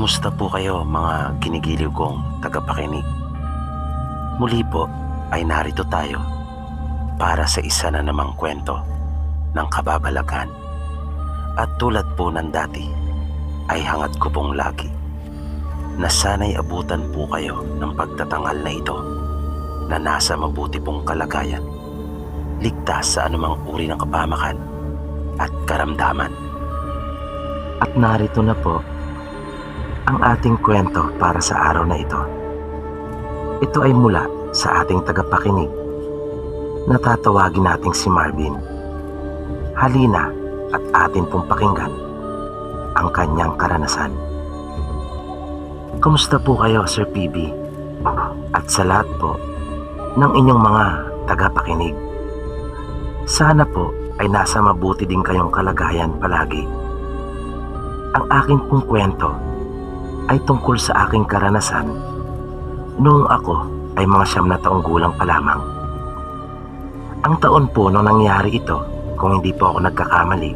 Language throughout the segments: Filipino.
Kumusta po kayo mga ginigiliw kong tagapakinig? Muli po ay narito tayo para sa isa na namang kwento ng kababalagan. At tulad po ng dati ay hangad ko pong lagi na sana'y abutan po kayo ng pagtatangal na ito na nasa mabuti pong kalagayan, ligtas sa anumang uri ng kapamakan at karamdaman. At narito na po ang ating kwento para sa araw na ito. Ito ay mula sa ating tagapakinig na tatawagin nating si Marvin. Halina at atin pong pakinggan ang kanyang karanasan. Kumusta po kayo, Sir PB? At sa lahat po ng inyong mga tagapakinig, sana po ay nasa mabuti din kayong kalagayan palagi. Ang akin pong kwento ay tungkol sa aking karanasan noong ako ay mga 9 taong gulang pa lamang. Ang taon po nung nangyari ito, kung hindi po ako nagkakamali,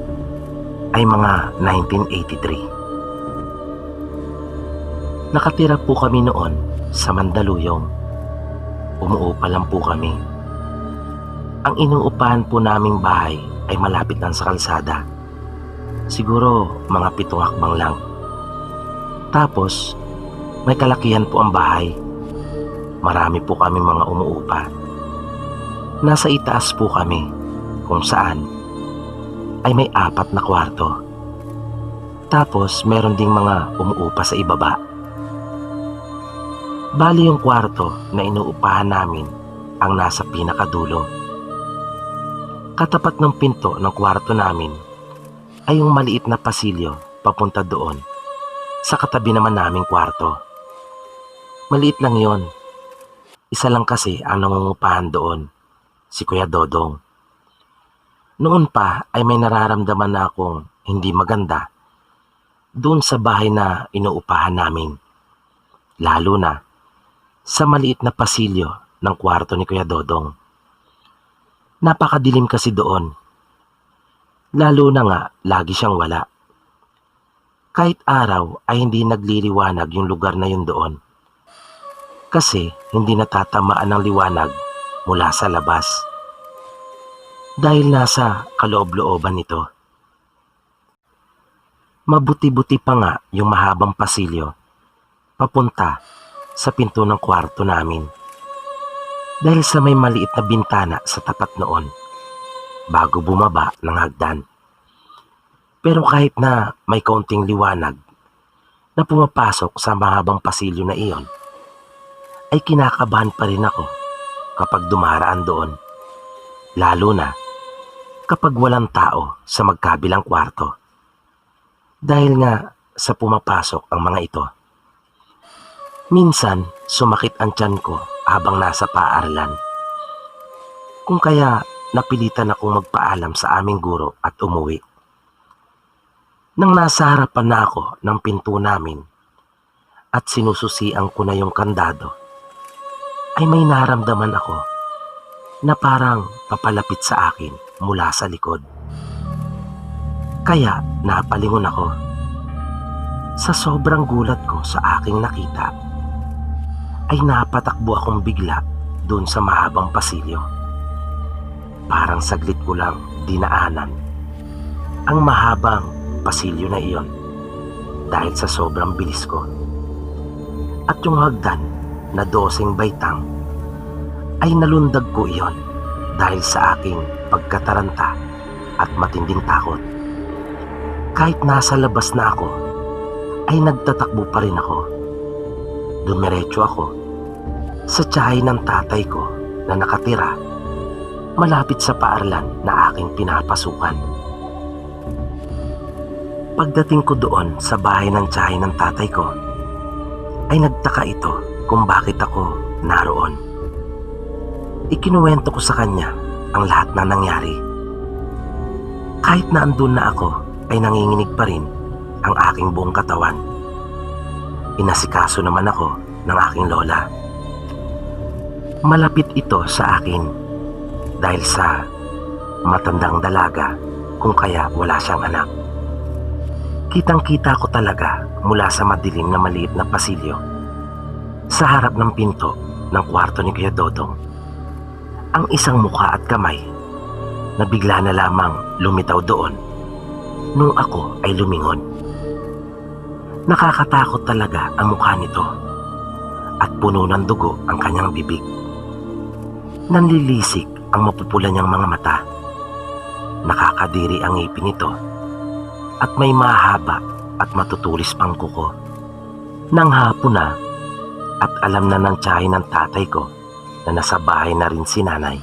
ay mga 1983. Nakatira po kami noon sa Mandaluyong. Umuupa lang po kami. Ang inuupahan po naming bahay ay malapit lang sa kalsada. Siguro mga 7 hakbang lang. Tapos, may kalakihan po ang bahay. Marami po kami mga umuupa. Nasa itaas po kami, kung saan ay may 4 na kwarto. Tapos, meron ding mga umuupa sa ibaba. Bali yung kwarto na inuupahan namin ang nasa pinakadulo. Katapat ng pinto ng kwarto namin ay yung maliit na pasilyo papunta doon sa katabi naman naming kwarto. Maliit lang yon. Isa lang kasi ang nangungupahan doon, si Kuya Dodong. Noon pa ay may nararamdaman na akong hindi maganda doon sa bahay na inuupahan namin. Lalo na sa maliit na pasilyo ng kwarto ni Kuya Dodong. Napakadilim kasi doon. Lalo na nga lagi siyang wala. Kahit araw ay hindi nagliliwanag yung lugar na yun doon. Kasi hindi natatamaan ng liwanag mula sa labas. Dahil nasa kaloob-looban nito. Mabuti-buti pa nga yung mahabang pasilyo papunta sa pinto ng kwarto namin. Dahil sa may maliit na bintana sa tapat noon bago bumaba ng hagdan. Pero kahit na may kaunting liwanag na pumapasok sa mahabang pasilyo na iyon, ay kinakabahan pa rin ako kapag dumaraan doon. Lalo na kapag walang tao sa magkabilang kwarto. Dahil nga sa pumapasok ang mga ito. Minsan sumakit ang tiyan ko habang nasa paaralan. Kung kaya napilitan akong magpaalam sa aming guro at umuwi. Nang nasa harapan na ako ng pinto namin at sinususian ko na yung kandado, ay may naramdaman ako na parang papalapit sa akin mula sa likod. Kaya napalingon ako. Sa sobrang gulat ko sa aking nakita, ay napatakbo akong bigla doon sa mahabang pasilyo. Parang saglit ko lang dinaanan ang mahabang pasilyo na iyon dahil sa sobrang bilis ko. At yung hagdan na 12 baitang ay nalundag ko iyon dahil sa aking pagkataranta at matinding takot. Kahit nasa labas na ako, ay nagtatakbo pa rin ako. Dumiretso ako sa tiyahin ng tatay ko na nakatira malapit sa paaralan na aking pinapasukan. Pagdating ko doon sa bahay ng tiyahin ng tatay ko, ay nagtaka ito kung bakit ako naroon. Ikinuwento ko sa kanya ang lahat na nangyari. Kahit na andun na ako, ay nanginginig pa rin ang aking buong katawan. Inasikaso naman ako ng aking lola. Malapit ito sa akin dahil sa matandang dalaga kung kaya wala siyang anak. Kitang-kita ko talaga mula sa madilim na maliit na pasilyo sa harap ng pinto ng kwarto ni Kuya Dodong ang isang mukha at kamay na bigla na lamang lumitaw doon nung ako ay lumingon. Nakakatakot talaga ang mukha nito at puno ng dugo ang kanyang bibig. Nanlilisik ang mapupula niyang mga mata. Nakakadiri ang ngipin nito at may mahaba at matutulis pang kuko. Nang hapon na at alam na ng tiyahin ng tatay ko na nasa bahay na rin si nanay,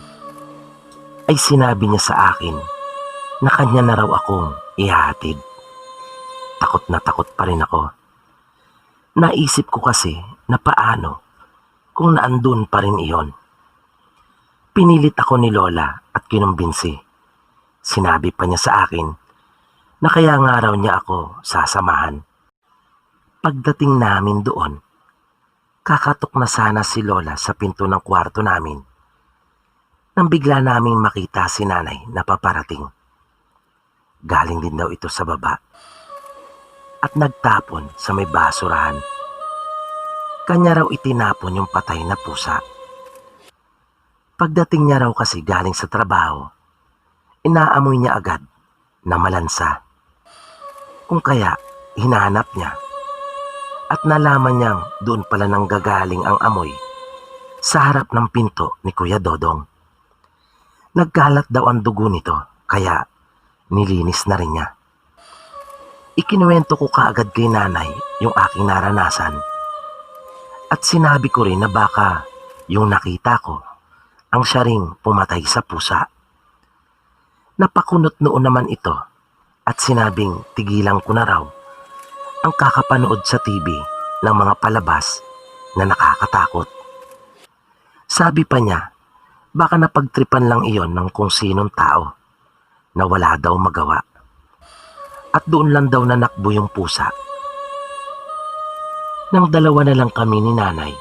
ay sinabi niya sa akin na kanya na raw akong ihahatid. Takot na takot pa rin ako. Naisip ko kasi na paano kung naandun pa rin iyon. Pinilit ako ni Lola at kinumbinsi. Sinabi pa niya sa akin na kaya nga raw niya ako sasamahan. Pagdating namin doon, kakatok na sana si Lola sa pinto ng kwarto namin nang bigla naming makita si nanay na paparating. Galing din daw ito sa baba at nagtapon sa may basurahan. Kanya raw itinapon yung patay na pusa. Pagdating niya raw kasi galing sa trabaho, inaamoy niya agad na malansa. Kung kaya hinahanap niya at nalaman niyang doon pala nang gagaling ang amoy sa harap ng pinto ni Kuya Dodong. Nagkalat daw ang dugo nito kaya nilinis na rin niya. Ikinuwento ko kaagad kay nanay yung aking naranasan at sinabi ko rin na baka yung nakita ko ang siya ring pumatay sa pusa. Napakunot noon naman ito at sinabing tigilan ko na raw ang kakapanood sa TV ng mga palabas na nakakatakot. Sabi pa niya, baka napagtripan lang iyon ng kung sinong tao na wala daw magawa. At doon lang daw nanakbo yung pusa. Nang dalawa na lang kami ni nanay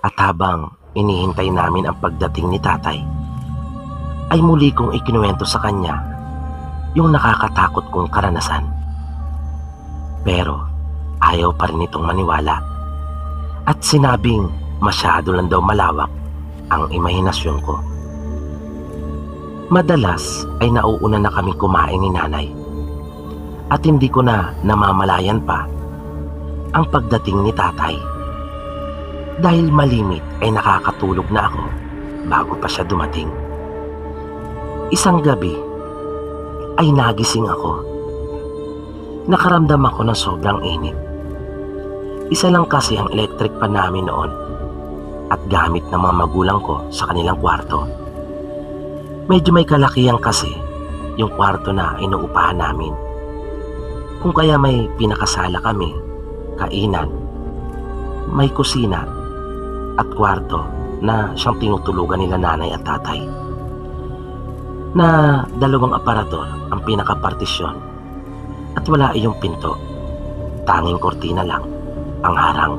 at habang inihintay namin ang pagdating ni tatay, ay muli kong ikinuwento sa kanya yung nakakatakot kong karanasan. Pero ayaw pa rin itong maniwala at sinabing masyado lang daw malawak ang imahinasyon ko. Madalas ay nauuna na kami kumain ni nanay at hindi ko na namamalayan pa ang pagdating ni tatay. Dahil malimit ay nakakatulog na ako bago pa siya dumating. Isang gabi ay nagising ako. Nakaramdam ako ng sobrang init. Isa lang kasi ang electric pan namin noon at gamit ng mga magulang ko sa kanilang kwarto. Medyo may kalakihan kasi yung kwarto na inuupahan namin. Kung kaya may pinakasala kami, kainan, may kusina at kwarto na siyang tinutulugan nila nanay at tatay. Na dalawang aparador ang pinakapartisyon at wala iyong pinto, tanging kortina lang ang harang.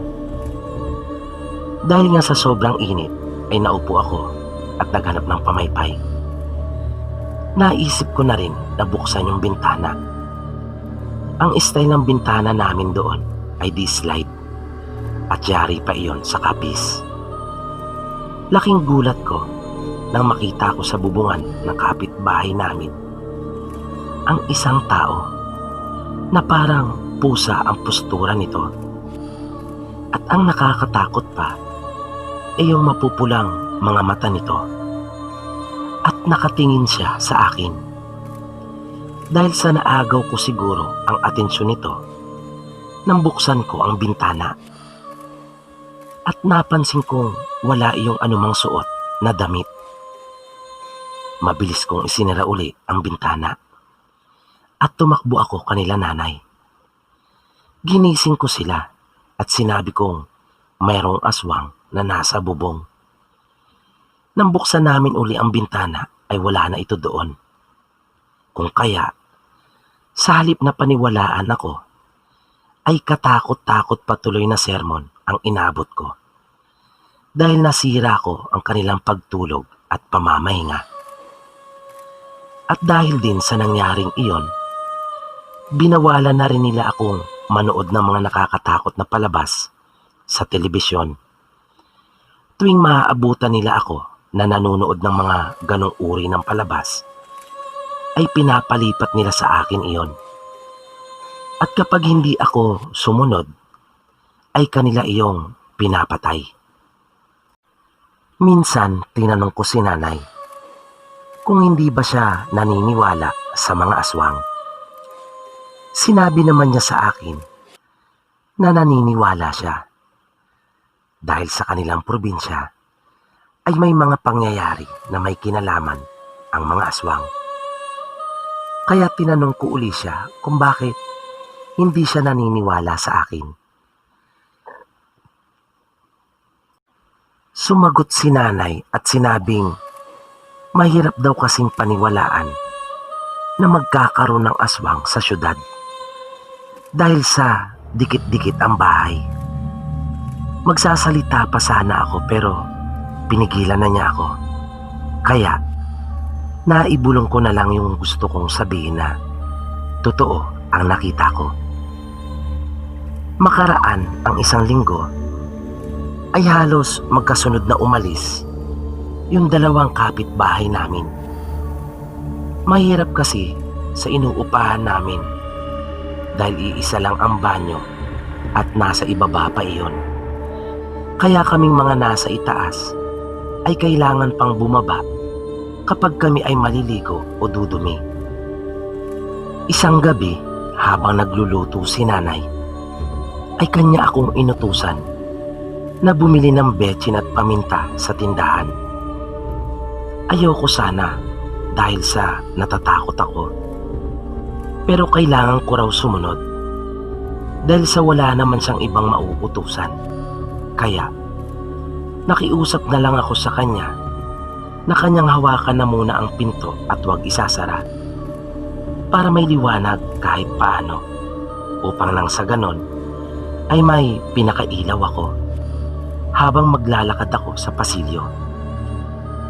Dahil nga sa sobrang init ay naupo ako at naghanap ng pamaypay. Naisip ko na rin na buksan yung bintana. Ang style ng bintana namin doon ay D-slide at yari pa iyon sa kapis. Laking gulat ko nang makita ko sa bubungan ng kapitbahay namin ang isang tao na parang pusa ang postura nito. At ang nakakatakot pa ay yung mapupulang mga mata nito at nakatingin siya sa akin. Dahil sa naagaw ko siguro ang atensyon nito nang buksan ko ang bintana at napansin kong wala iyong anumang suot na damit. Mabilis kong isinara uli ang bintana at tumakbo ako kanila nanay. Ginising ko sila at sinabi kong mayroong aswang na nasa bubong. Nang buksan namin uli ang bintana ay wala na ito doon. Kung kaya, sa halip na paniwalaan ako, ay katakot-takot patuloy na sermon ang inabot ko. Dahil nasira ko ang kanilang pagtulog at pamamahinga. At dahil din sa nangyaring iyon, Binawalan na rin nila akong manood ng mga nakakatakot na palabas sa telebisyon. Tuwing maaabutan nila ako na nanonood ng mga ganong uri ng palabas, ay pinapalipat nila sa akin iyon. At kapag hindi ako sumunod, ay kanila iyong pinapatay. Minsan, tinanong ko si nanay kung hindi ba siya naniniwala sa mga aswang. Sinabi naman niya sa akin na naniniwala siya dahil sa kanilang probinsya ay may mga pangyayari na may kinalaman ang mga aswang. Kaya tinanong ko uli siya kung bakit hindi siya naniniwala sa akin. Sumagot si nanay at sinabing mahirap daw kasing paniwalaan na magkakaroon ng aswang sa syudad dahil sa dikit-dikit ang bahay. Magsasalita pa sana ako pero pinigilan na niya ako. Kaya naibulong ko na lang yung gusto kong sabihin na totoo ang nakita ko. Makaraan ang isang linggo ay halos magkasunod na umalis yung dalawang kapitbahay namin. Mahirap kasi sa inuupahan namin dahil iisa lang ang banyo at nasa ibaba pa iyon. Kaya kaming mga nasa itaas ay kailangan pang bumaba kapag kami ay maliligo o dudumi. Isang gabi habang nagluluto si nanay ay kanya akong inutusan na bumili ng betsin at paminta sa tindahan. Ayoko sana dahil sa natatakot ako. Pero kailangan ko raw sumunod dahil sa wala naman siyang ibang mauutusan. Kaya nakiusap na lang ako sa kanya na kanyang hawakan na muna ang pinto at huwag isasara para may liwanag kahit paano upang nang sa ganon ay may pinakailaw ako habang maglalakad ako sa pasilyo.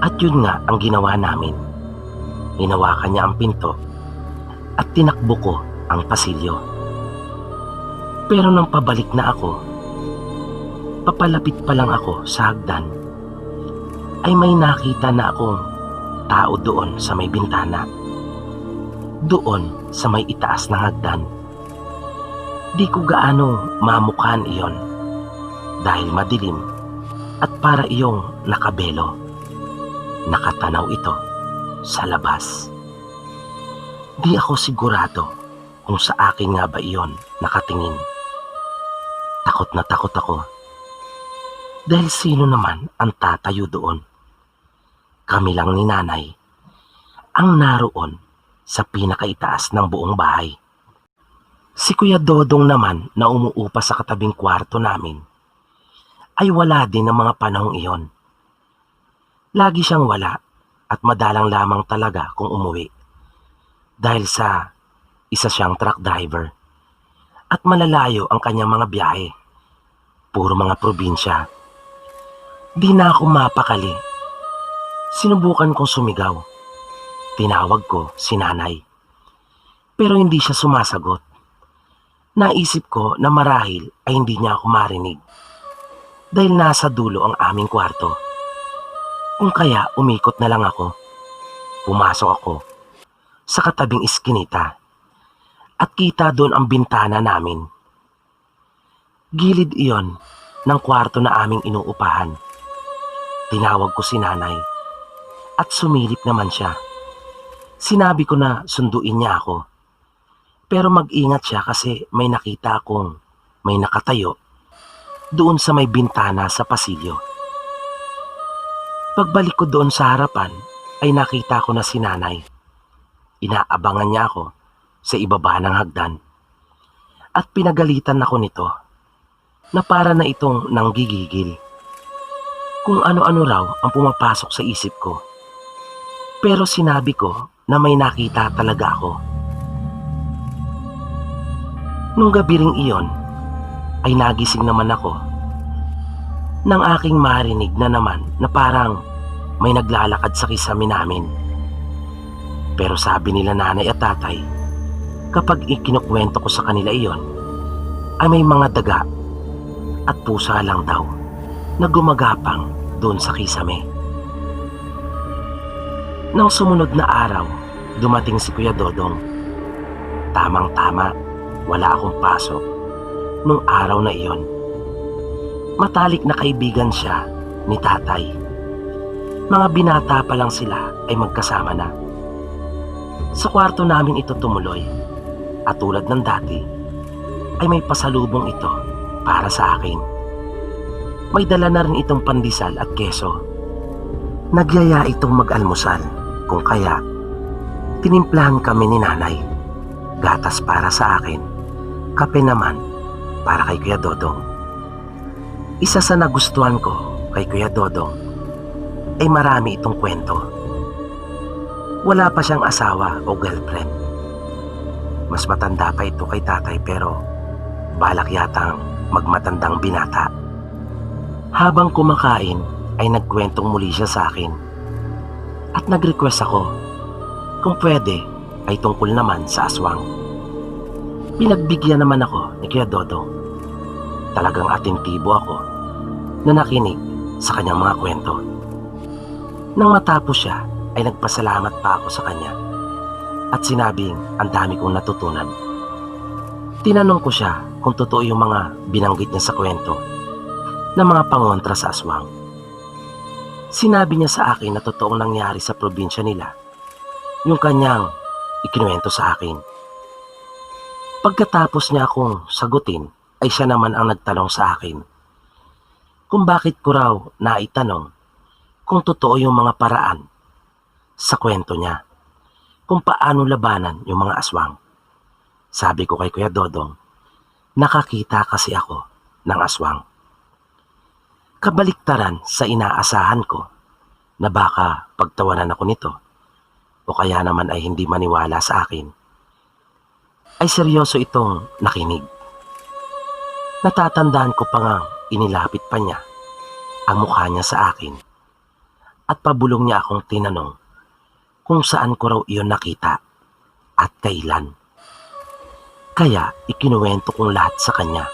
At yun nga ang ginawa namin. Hinawakan niya ang pinto at tinakbo ko ang pasilyo. Pero nang pabalik na ako, papalapit pa lang ako sa hagdan, ay may nakita na akong tao doon sa may bintana. Doon sa may itaas na hagdan. Di ko gaano mamukhaan iyon dahil madilim at para iyong nakabelo. Nakatanaw ito sa labas. Di ako sigurado kung sa akin nga ba iyon nakatingin. Takot na takot ako. Dahil sino naman ang tatayo doon? Kami lang ni nanay ang naroon sa pinakaitaas ng buong bahay. Si Kuya Dodong naman na umuupa sa katabing kwarto namin ay wala din ng mga panahong iyon. Lagi siyang wala at madalang lamang talaga kung umuwi dahil sa isa siyang truck driver at malalayo ang kanyang mga biyahe. Puro mga probinsya. Di na ako mapakali. Sinubukan kong sumigaw. Tinawag ko si nanay. Pero hindi siya sumasagot. Naisip ko na marahil ay hindi niya ako marinig dahil nasa dulo ang aming kwarto. Kung kaya umikot na lang ako. Pumasok ako sa katabing iskinita at kita doon ang bintana namin. Gilid iyon ng kwarto na aming inuupahan. Tinawag ko si nanay at sumilip naman siya. Sinabi ko na sunduin niya ako. Pero mag-ingat siya kasi may nakita akong may nakatayo doon sa may bintana sa pasilyo. Pagbalik ko doon sa harapan ay nakita ko na si nanay. Inaabangan niya ako sa ibaba ng hagdan. At pinagalitan ako nito na para na itong nanggigigil. Kung ano-ano raw ang pumapasok sa isip ko. Pero sinabi ko na may nakita talaga ako. Nung gabi ring iyon ay nagising naman ako nang aking marinig na naman na parang may naglalakad sa kisame namin. Pero sabi nila nanay at tatay Kapag ikinukwento ko sa kanila iyon, ay may mga daga at pusa lang daw na gumagapang doon sa kisame. Nang sumunod na araw, dumating si Kuya Dodong. Tamang-tama, wala akong pasok nung araw na iyon. Matalik na kaibigan siya ni tatay. Mga binata pa lang sila ay magkasama na. Sa kwarto namin ito tumuloy at tulad ng dati ay may pasalubong ito para sa akin. May dala na rin itong pandesal at keso. Nagyaya itong mag-almusal, kung kaya tinimplahan kami ni nanay. Gatas para sa akin, kape naman para kay Kuya Dodong. Isa sa nagustuhan ko kay Kuya Dodong ay marami itong kwento. Wala pa siyang asawa o girlfriend. Mas matanda pa ito kay tatay pero balak yatang magmatandang binata. Habang kumakain ay nagkwentong muli siya sa akin at nag-request ako kung pwede ay tungkol naman sa aswang. Pinagbigyan naman ako ni Kuya Dodong. Talagang atentibo ako na nakinig sa kanyang mga kwento. Nang matapos siya ay nagpasalamat pa ako sa kanya at sinabing ang dami kong natutunan. Tinanong ko siya kung totoo yung mga binanggit niya sa kwento na mga pangontra sa aswang. Sinabi niya sa akin na totoong nangyari sa probinsya nila yung kanyang ikinuwento sa akin. Pagkatapos niya akong sagutin ay siya naman ang nagtanong sa akin kung bakit ko raw naitanong kung totoo yung mga paraan sa kwento niya, kung paano labanan yung mga aswang. Sabi ko kay Kuya Dodong, nakakita kasi ako ng aswang. Kabaliktaran sa inaasahan ko na baka pagtawanan ako nito o kaya naman ay hindi maniwala sa akin, ay seryoso itong nakinig. Natatandaan ko pa nga inilapit pa niya ang mukha niya sa akin at pabulong niya akong tinanong kung saan ko raw iyon nakita at kailan. Kaya ikinuwento kong lahat sa kanya.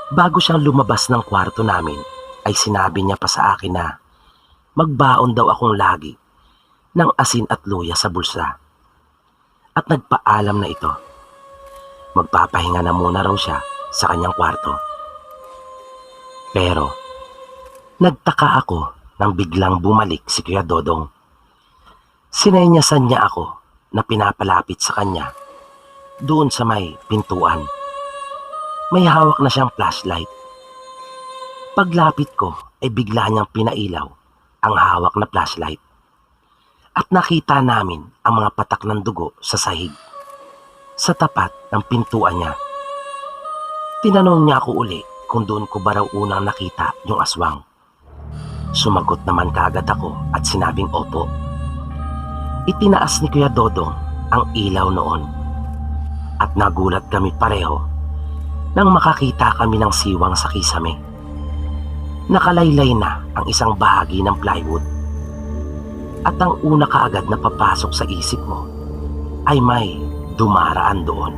Bago siyang lumabas ng kwarto namin ay sinabi niya pa sa akin na magbaon daw akong lagi ng asin at luya sa bulsa. At nagpaalam na ito. Magpapahinga na muna raw siya sa kanyang kwarto. Pero nagtaka ako nang biglang bumalik si Kuya Dodong. Sinenyasan niya ako na pinapalapit sa kanya doon sa may pintuan. May hawak na siyang flashlight. Paglapit ko ay bigla niyang pinailaw ang hawak na flashlight. At nakita namin ang mga patak ng dugo sa sahig sa tapat ng pintuan niya. Tinanong niya ako uli kung doon ko ba raw unang nakita yung aswang. Sumagot naman kaagad ako at sinabing opo. Itinaas ni Kuya Dodong ang ilaw noon at nagulat kami pareho nang makakita kami ng siwang sa kisame. Nakalaylay na ang isang bahagi ng plywood at ang una kaagad na papasok sa isip mo ay may dumaraan doon.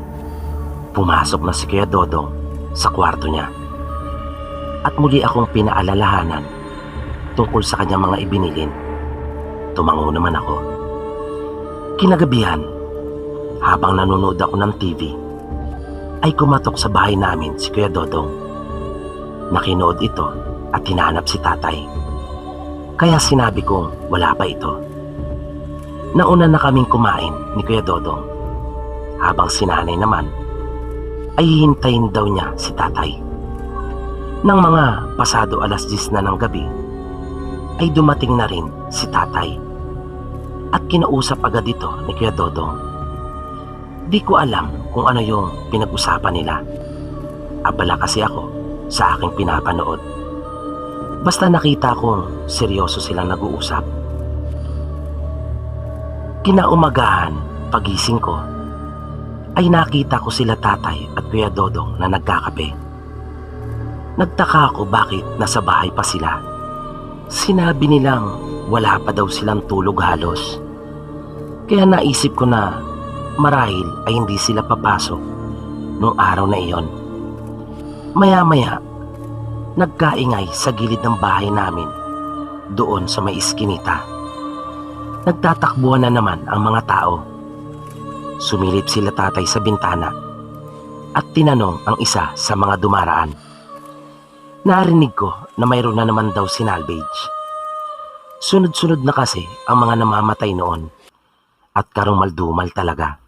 Pumasok na si Kuya Dodong sa kwarto niya at muli akong pinaalalahanan tungkol sa kanyang mga ibinilin. Tumango naman ako. Kinagabihan, habang nanonood ako ng TV, ay kumatok sa bahay namin si Kuya Dodong. Nakinood ito at hinanap si tatay. Kaya sinabi kong wala pa ito. Nauna na kaming kumain ni Kuya Dodong, habang si nanay naman ay hihintayin daw niya si tatay. Nang mga pasado 10:00 na ng gabi, ay dumating na rin si tatay at kinausap agad ito ni Kuya Dodong. Di ko alam kung ano yung pinag-usapan nila. Abala kasi ako sa aking pinapanood. Basta nakita kong seryoso silang nag-uusap. Kinaumagahan, pagising ko, ay nakita ko sila tatay at Kuya Dodong na nagkakape. Nagtaka ako bakit nasa bahay pa sila. Sinabi nilang wala pa daw silang tulog halos. Kaya naisip ko na Marahil ay hindi sila papasok nung araw na iyon. Maya-maya, nagkaingay sa gilid ng bahay namin doon sa may iskinita. Nagtatakbuhan na naman ang mga tao. Sumilip sila tatay sa bintana at tinanong ang isa sa mga dumaraan. Narinig ko na mayroon na naman daw sinalvage. Sunod-sunod na kasi ang mga namamatay noon at karumaldumal talaga.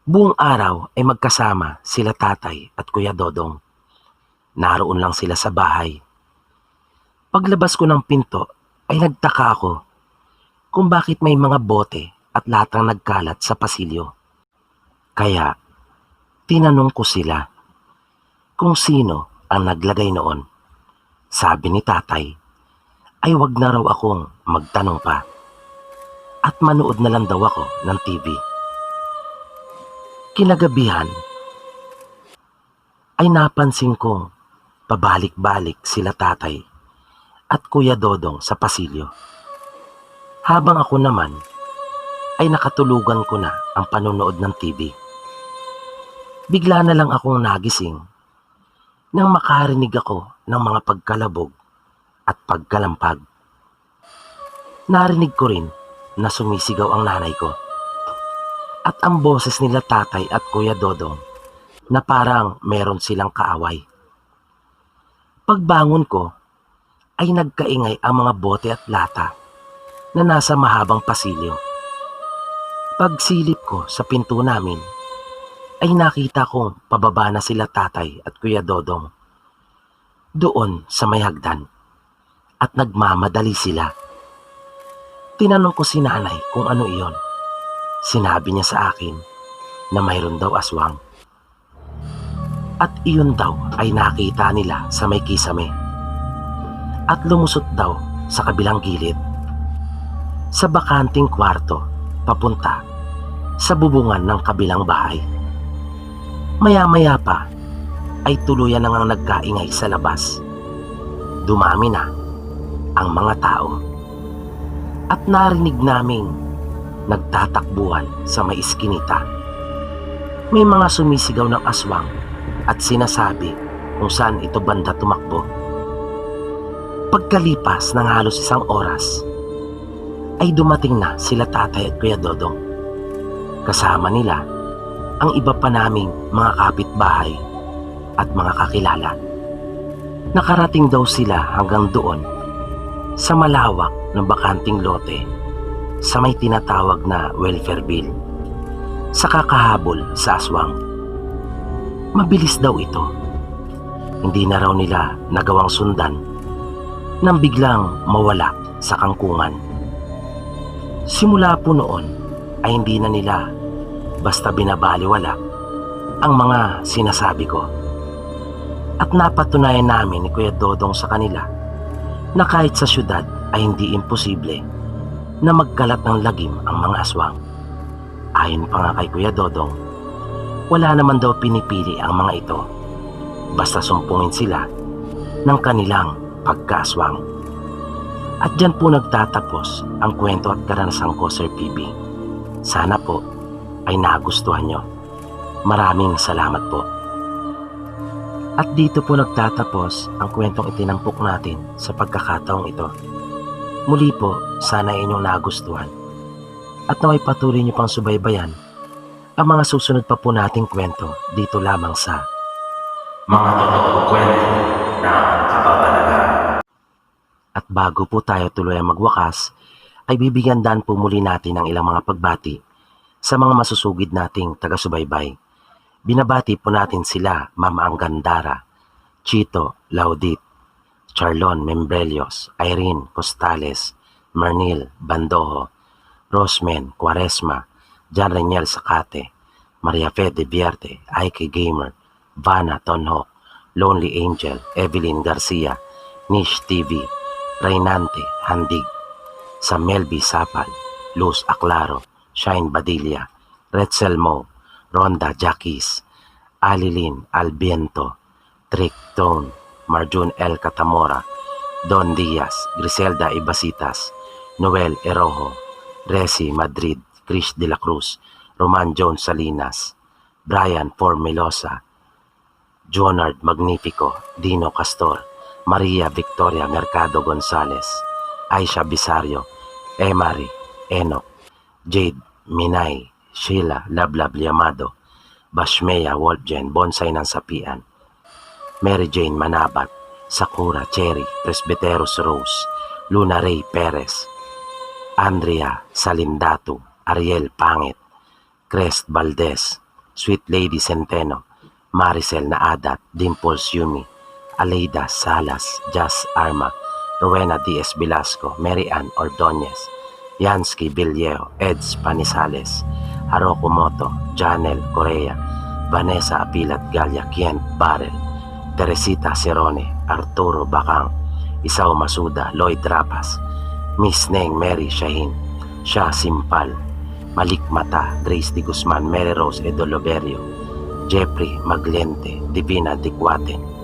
Buong araw ay magkasama sila tatay at Kuya Dodong. Naroon lang sila sa bahay. Paglabas ko ng pinto ay nagtaka ako kung bakit may mga bote at latang nagkalat sa pasilyo. Kaya tinanong ko sila kung sino ang naglagay noon. Sabi ni tatay ay wag na raw akong magtanong pa at manood na lang daw ako ng TV. Kinagabihan ay napansin kong pabalik-balik sila tatay at Kuya Dodong sa pasilyo. Habang ako naman ay nakatulugan ko na ang panonood ng TV. Bigla na lang akong nagising nang makarinig ako ng mga pagkalabog at pagkalampag. Narinig ko rin na sumisigaw ang nanay ko at ang boses nila tatay at Kuya Dodong na parang meron silang kaaway. Pagbangon ko ay nagkaingay ang mga bote at lata na nasa mahabang pasilyo. Pagsilip ko sa pinto namin ay nakita kong pababa na sila tatay at Kuya Dodong doon sa may hagdan at nagmamadali sila. Tinanong ko si nanay kung ano iyon. Sinabi niya sa akin na mayroon daw aswang. At iyon daw ay nakita nila sa may kisame at lumusot daw sa kabilang gilid sa bakanting kwarto papunta sa bubungan ng kabilang bahay. Maya-maya pa ay tuluyan na ngang nagkaingay sa labas. Dumami na ang mga tao at narinig naming nagtatakbuhan sa may iskinita. May mga sumisigaw ng aswang at sinasabi kung saan ito banda tumakbo. Pagkalipas ng halos isang oras, ay dumating na sila tatay at Kuya Dodong. Kasama nila ang iba pa naming mga kapitbahay at mga kakilala. Nakarating daw sila hanggang doon sa malawak ng bakanting lote sa may tinatawag na welfare bill sa kakahabol sa aswang. Mabilis daw ito. Hindi na raw nila nagawang sundan nang biglang mawala sa kangkungan. Simula po noon ay hindi na nila basta binabaliwala ang mga sinasabi ko. At napatunayan namin ni Kuya Dodong sa kanila na kahit sa syudad ay hindi imposible na magkalat ng lagim ang mga aswang. Ayon pa nga kay Kuya Dodong, wala naman daw pinipili ang mga ito, basta sumpungin sila ng kanilang pagkaaswang. At dyan po nagtatapos ang kwento at karanasan ko, Sir PB. Sana po ay nagustuhan nyo. Maraming salamat po. At dito po nagtatapos ang kwentong itinampok natin sa pagkakataong ito. Muli po, sana inyong nagustuhan. At naway patuloy nyo pang subaybayan ang mga susunod pa po nating kwento dito lamang sa Mga Totoong Kwento ng Kababalagan. At bago po tayo tuluyang magwakas, ay bibigyan daan po muli natin ng ilang mga pagbati sa mga masusugid nating taga-subaybay. Binabati po natin sila Mama Anggandara, Chito Laudit, Charlon Membrelios, Irene Costales, Mernil Bandojo, Rosmen Quaresma, Jan Reniel Sakate, Maria Fede Vierte, Ike Gamer, Vanna Tonho, Lonely Angel, Evelyn Garcia, Nish TV, Rainante Handig, Samelby Sapal, Luz Aclaro, Shine Badilla, Retzel Mo, Ronda Jackis, Alilin Albiento, Trick Tone, Marjun L. Catamora, Don Diaz, Griselda Ibasitas, Noel Erojo, Resi Madrid, Chris de la Cruz, Roman Jones Salinas, Brian Formelosa, Jonard Magnifico, Dino Castor, Maria Victoria Mercado Gonzales, Aisha Bisario, Emery Enoch, Jade Minay, Sheila Lablab Liamado, Bashmea Wolfgen Bonsai ng Sapian, Mary Jane Manabat, Sakura Cherry Presbyteros Rose, Luna Ray Perez, Andrea Salindatu, Ariel Pangit, Crest Valdez, Sweet Lady Centeno, Maricel Naadat, Dimples Yumi, Aleida Salas, Jazz Arma, Rowena Diaz Velasco, Mary Ann Ordonez, Yansky Villejo, Eds Panisales, Haroko Moto, Janel Correa, Vanessa Apilat Galia Kient Barrel, Teresita Cerone, Arturo Bacang, Isao Masuda, Lloyd Rapas, Miss Neng Mary Shahin, Shah Simpal, Malik Mata, Grace Di Guzman, Mary Rose Edoloberio, Jeffrey Maglente, Divina Dicuaten,